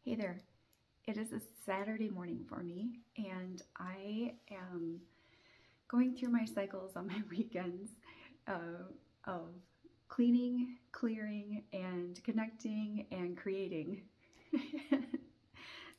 Hey there. It is a Saturday morning for me, and I am going through my cycles on my weekends of cleaning, clearing, and connecting and creating.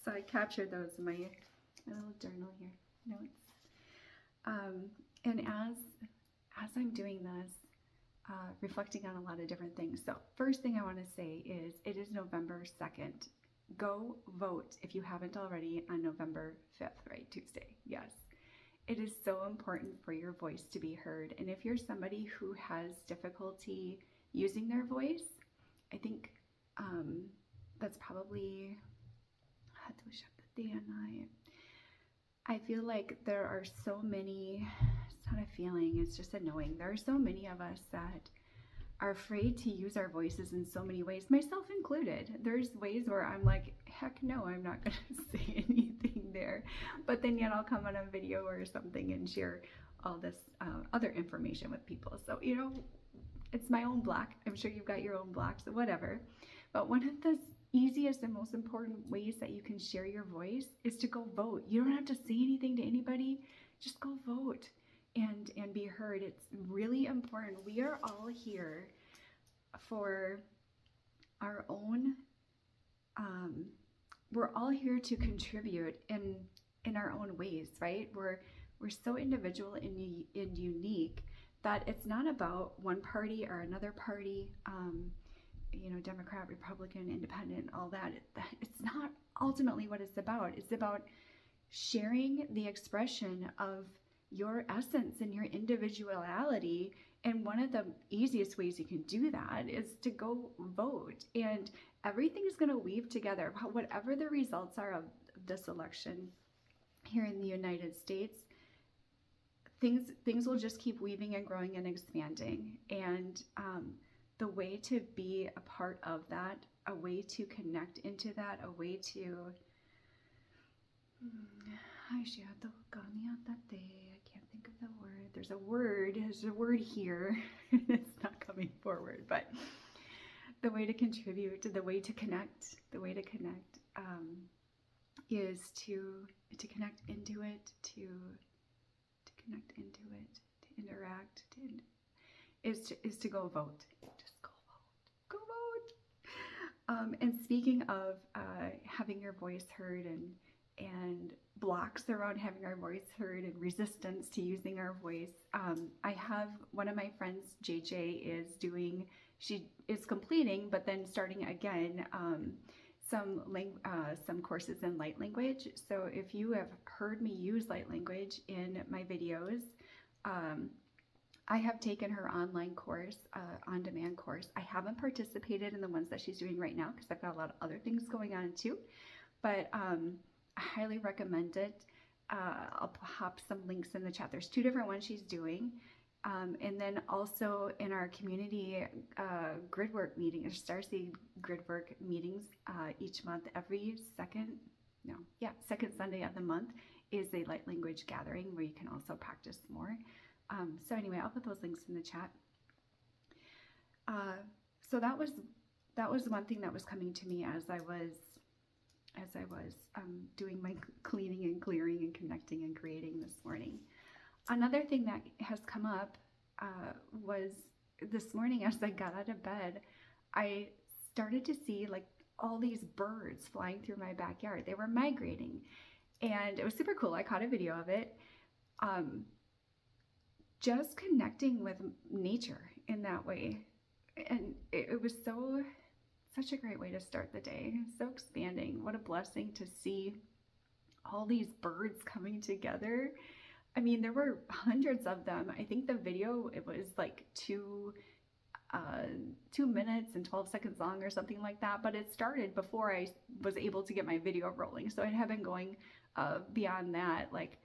So I captured those in my little journal here, notes. And as I'm doing this, reflecting on a lot of different things. So first thing I want to say is it is November 2nd. Go vote if you haven't already on November 5th, right? Tuesday. Yes. It is so important for your voice to be heard. And if you're somebody who has difficulty using their voice, I think that's probably, I feel like there are so many, it's not a feeling, it's just a knowing. There are so many of us that are afraid to use our voices in so many ways, myself included. There's ways where I'm like, heck no, I'm not going to say anything there. But then yet I'll come on a video or something and share all this other information with people. So, you know, it's my own block. I'm sure you've got your own blocks, so whatever. But one of the easiest and most important ways that you can share your voice is to go vote. You don't have to say anything to anybody. Just go vote and be heard. It's really important. We are all here for our own, we're all here to contribute in our own ways, right? We're so individual and unique that it's not about one party or another party, you know, Democrat, Republican, Independent, all that. It's not ultimately what it's about. It's about sharing the expression of your essence and your individuality. And one of the easiest ways you can do that is to go vote. And everything is going to weave together. Whatever the results are of this election here in the United States, things will just keep weaving and growing and expanding. And the way to be a part of that, a way to connect into that, a way to I can't think of the word. There's a word here. It's not coming forward, but the way to contribute, the way to connect is to connect into it, to interact, is to go vote. Just go vote. And speaking of having your voice heard and blocks around having our voice heard and resistance to using our voice. I have one of my friends, JJ, she is completing, but then starting again, some courses in light language. So if you have heard me use light language in my videos, I have taken her online course, on-demand course. I haven't participated in the ones that she's doing right now because I've got a lot of other things going on too, but I highly recommend it. I'll pop some links in the chat. There's 2 different ones she's doing. And then also in our community gridwork meeting, Starseed gridwork meetings each month, every second Sunday of the month is a light language gathering where you can also practice more. So anyway, I'll put those links in the chat. So that was one thing that was coming to me as I was doing my cleaning and clearing and connecting and creating this morning. Another thing that has come up was this morning as I got out of bed, I started to see like all these birds flying through my backyard. They were migrating and it was super cool. I caught a video of it. Just connecting with nature in that way. And it was such a great way to start the day. So expanding. What a blessing to see all these birds coming together. I mean, there were hundreds of them. I think the video, it was like 2 minutes and 12 seconds long or something like that. But it started before I was able to get my video rolling. So it had been going beyond that, like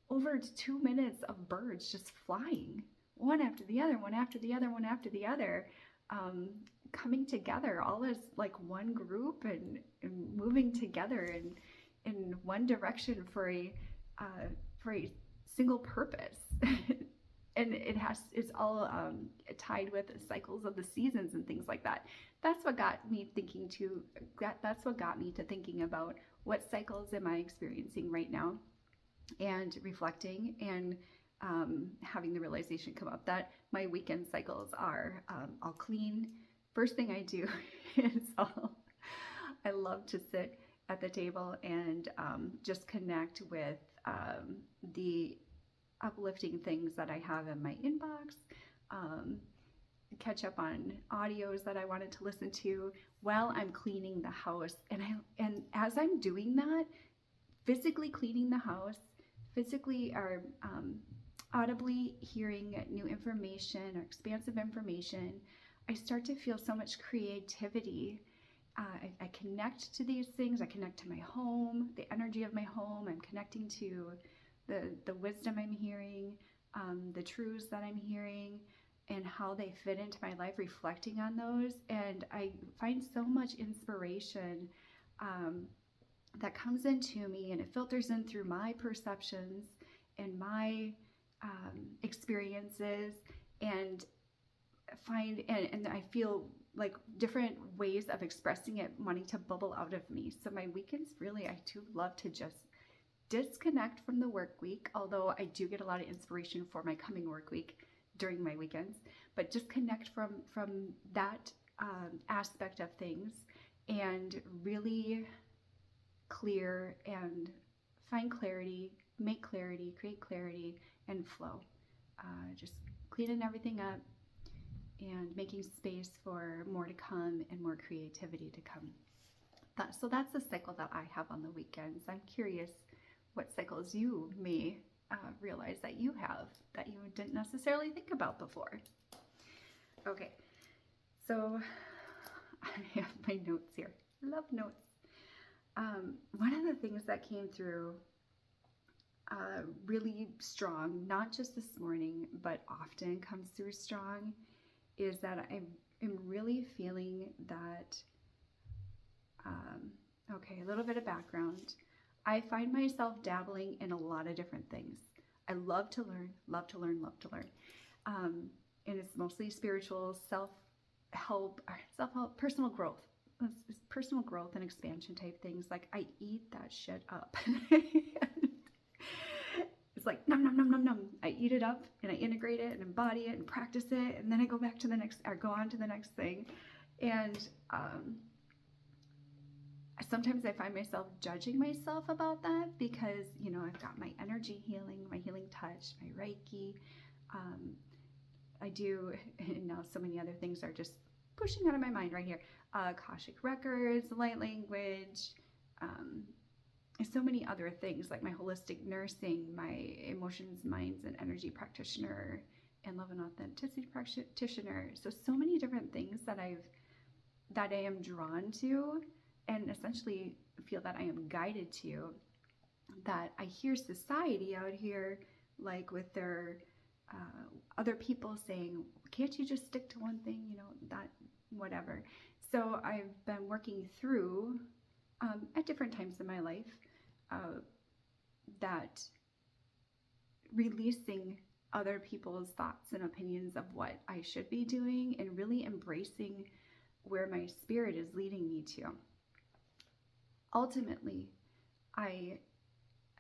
over 2 minutes of birds just flying, one after the other, one after the other, one after the other. Coming together all as like one group and moving together in one direction for a single purpose. and it's all tied with the cycles of the seasons and things like that. That's what got me thinking to that's what got me to thinking about what cycles am I experiencing right now, and reflecting, and having the realization come up that my weekend cycles are, I'll clean. First thing I do is I love to sit at the table and just connect with the uplifting things that I have in my inbox, um, catch up on audios that I wanted to listen to while I'm cleaning the house. And as I'm doing that, physically cleaning the house, physically or audibly hearing new information or expansive information, I start to feel so much creativity. I connect to these things. I connect to my home, the energy of my home. I'm connecting to the wisdom I'm hearing, the truths that I'm hearing, and how they fit into my life, reflecting on those. And I find so much inspiration that comes into me, and it filters in through my perceptions and my experiences, and and I feel like different ways of expressing it wanting to bubble out of me. So my weekends, really, I do love to just disconnect from the work week, although I do get a lot of inspiration for my coming work week during my weekends, but just connect from that aspect of things, and really clear and find clarity, make clarity, create clarity, and flow. Just cleaning everything up and making space for more to come and more creativity to come. So that's the cycle that I have on the weekends. I'm curious what cycles you may realize that you have that you didn't necessarily think about before. Okay, so I have my notes here. Love notes. One of the things that came through really strong, not just this morning, but often comes through strong, is that I am really feeling that, okay, a little bit of background. I find myself dabbling in a lot of different things. I love to learn, love to learn, love to learn. And it's mostly spiritual, self-help, personal growth. It's personal growth and expansion type things. Like, I eat that shit up. It's like num num num num num. I eat it up and I integrate it and embody it and practice it, and then I go back to the next, or go on to the next thing. And sometimes I find myself judging myself about that, because I've got my energy healing, my healing touch, my Reiki. I do, and now so many other things are just pushing out of my mind right here. Akashic records, light language. So many other things, like my holistic nursing, my emotions, minds, and energy practitioner, and love and authenticity practitioner. So many different things that I am drawn to, and essentially feel that I am guided to, that I hear society out here, like with their other people saying, can't you just stick to one thing, that whatever. So I've been working through at different times in my life, that releasing other people's thoughts and opinions of what I should be doing, and really embracing where my spirit is leading me to. Ultimately, I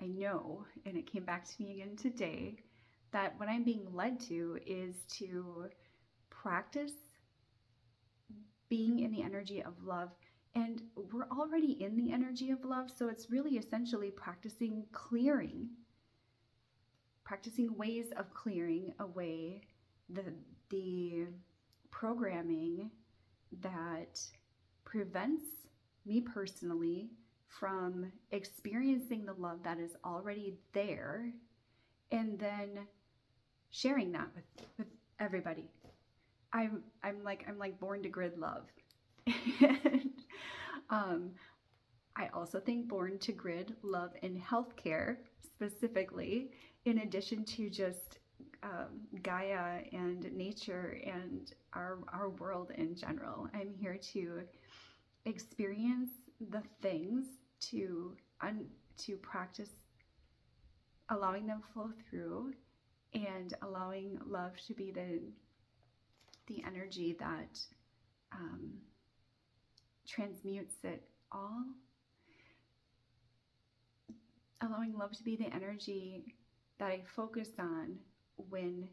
know, and it came back to me again today, that what I'm being led to is to practice being in the energy of love. And we're already in the energy of love, so it's really essentially practicing clearing, practicing ways of clearing away the programming that prevents me personally from experiencing the love that is already there, and then sharing that with everybody. I'm like born to grid love. And I also think born to grid love in healthcare specifically, in addition to just Gaia and nature and our world in general. I'm here to experience the things, to practice allowing them flow through, and allowing love to be the energy that transmutes it all. Allowing love to be the energy that I focus on when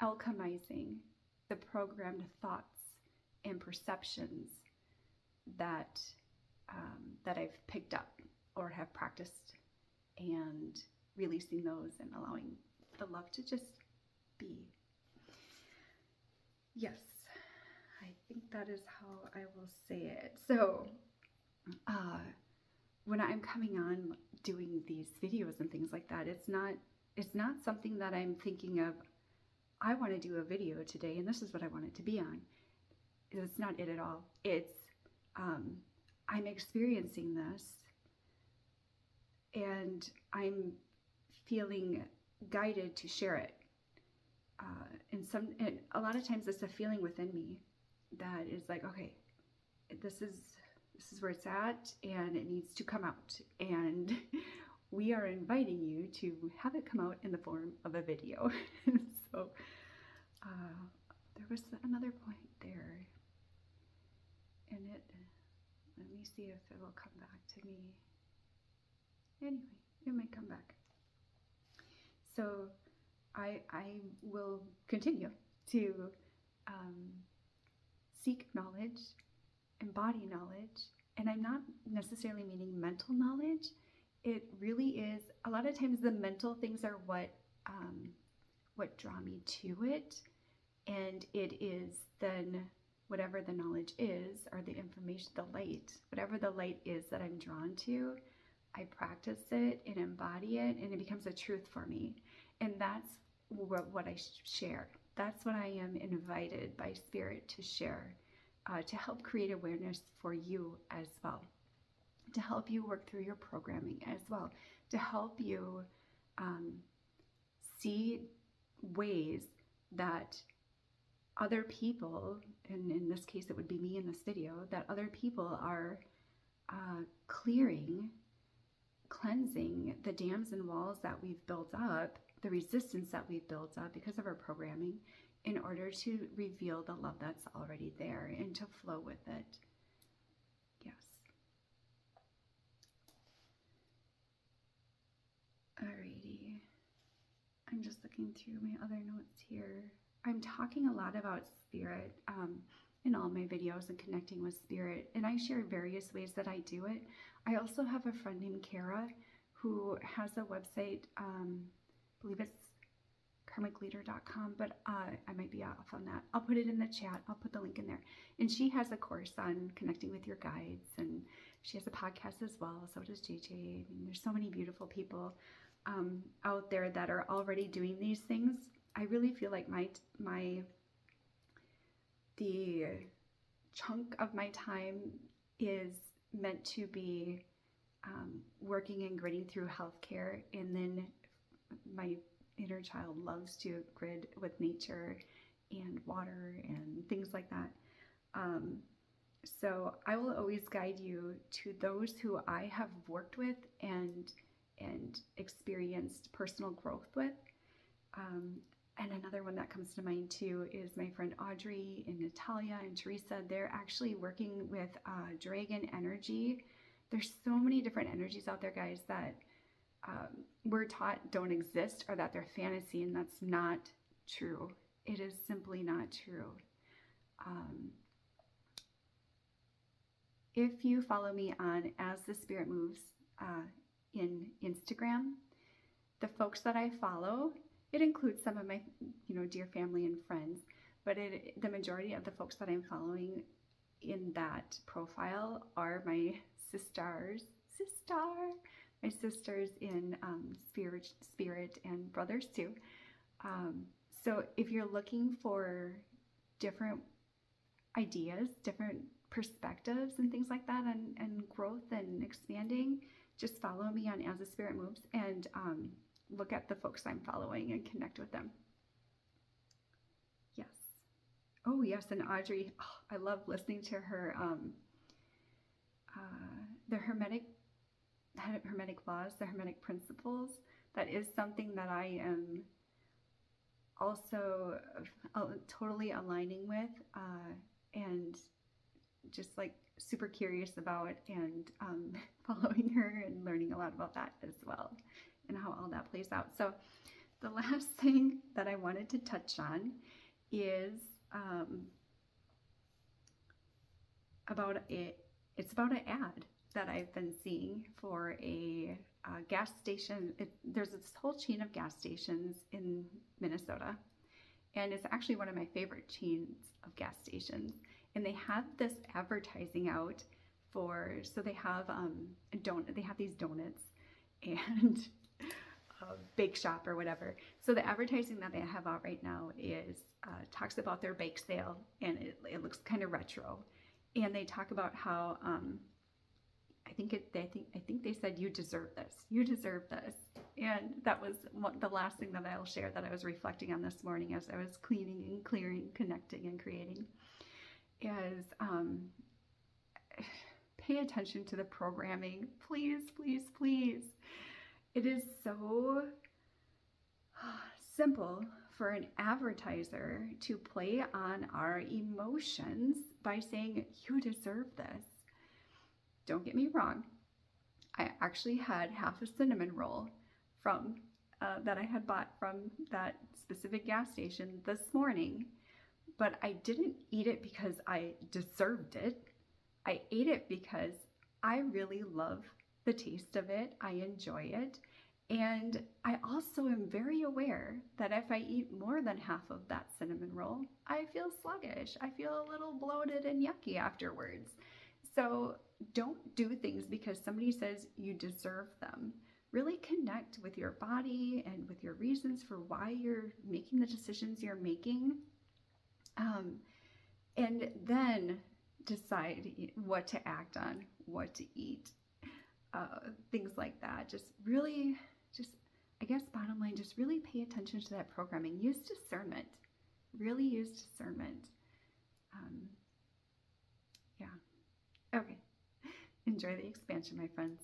alchemizing the programmed thoughts and perceptions that that I've picked up or have practiced, and releasing those and allowing the love to just be. Yes, I think that is how I will say it. So when I'm coming on doing these videos and things like that, it's not something that I'm thinking of, I want to do a video today and this is what I want it to be on. It's not it at all. It's I'm experiencing this and I'm feeling guided to share it. And a lot of times it's a feeling within me that is like, okay, this is where it's at and it needs to come out. And we are inviting you to have it come out in the form of a video. So there was another point there. And let me see if it will come back to me. Anyway, it might come back. So I will continue to seek knowledge, embody knowledge, and I'm not necessarily meaning mental knowledge. It really is, a lot of times the mental things are what draw me to it, and it is then whatever the knowledge is, or the information, the light, whatever the light is that I'm drawn to, I practice it and embody it, and it becomes a truth for me. And that's what I share. That's what I am invited by Spirit to share, to help create awareness for you as well, to help you work through your programming as well, to help you see ways that other people, and in this case it would be me in this video, that other people are cleansing the dams and walls that we've built up, the resistance that we've built up because of our programming, in order to reveal the love that's already there and to flow with it. Yes. Alrighty. I'm just looking through my other notes here. I'm talking a lot about Spirit in all my videos and connecting with Spirit, and I share various ways that I do it. I also have a friend named Kara who has a website, I believe it's karmicleader.com, but I might be off on that. I'll put it in the chat. I'll put the link in there. And she has a course on connecting with your guides, and she has a podcast as well. So does JJ. I mean, there's so many beautiful people out there that are already doing these things. I really feel like the chunk of my time is meant to be working and gritting through healthcare, and then my inner child loves to grid with nature and water and things like that. So I will always guide you to those who I have worked with and experienced personal growth with. And another one that comes to mind too is my friend Audrey and Natalia and Teresa. They're actually working with dragon energy. There's so many different energies out there, guys, that we're taught don't exist, or that they're fantasy, and that's not true. It is simply not true. If you follow me on As the Spirit Moves in Instagram, the folks that I follow, it includes some of my, dear family and friends, but the majority of the folks that I'm following in that profile are my sisters in spirit and brothers too. So if you're looking for different ideas, different perspectives and things like that, and growth and expanding, just follow me on As the Spirit Moves, and look at the folks I'm following and connect with them. Yes. Oh yes, and Audrey, I love listening to her, the hermetic laws, the hermetic principles. that is something that I am also totally aligning with, and just like super curious about, and following her and learning a lot about that as well, and how all that plays out. So the last thing that I wanted to touch on is it's about an ad that I've been seeing for a gas station. There's this whole chain of gas stations in Minnesota, and it's actually one of my favorite chains of gas stations. And they had this advertising out for, so they have they have these donuts and bake shop or whatever. So the advertising that they have out right now is talks about their bake sale, and it looks kind of retro. And they talk about how I think they said, you deserve this. You deserve this. And that was the last thing that I'll share that I was reflecting on this morning as I was cleaning and clearing, connecting and creating, is pay attention to the programming. Please, please, please. It is so simple for an advertiser to play on our emotions by saying, you deserve this. Don't get me wrong. I actually had half a cinnamon roll from that I had bought from that specific gas station this morning, but I didn't eat it because I deserved it. I ate it because I really love the taste of it. I enjoy it. And I also am very aware that if I eat more than half of that cinnamon roll, I feel sluggish. I feel a little bloated and yucky afterwards. So don't do things because somebody says you deserve them. Really connect with your body and with your reasons for why you're making the decisions you're making. And then decide what to act on, what to eat, things like that. I guess bottom line, just really pay attention to that programming. Use discernment. Really use discernment. Yeah. Okay. Enjoy the expansion, my friends.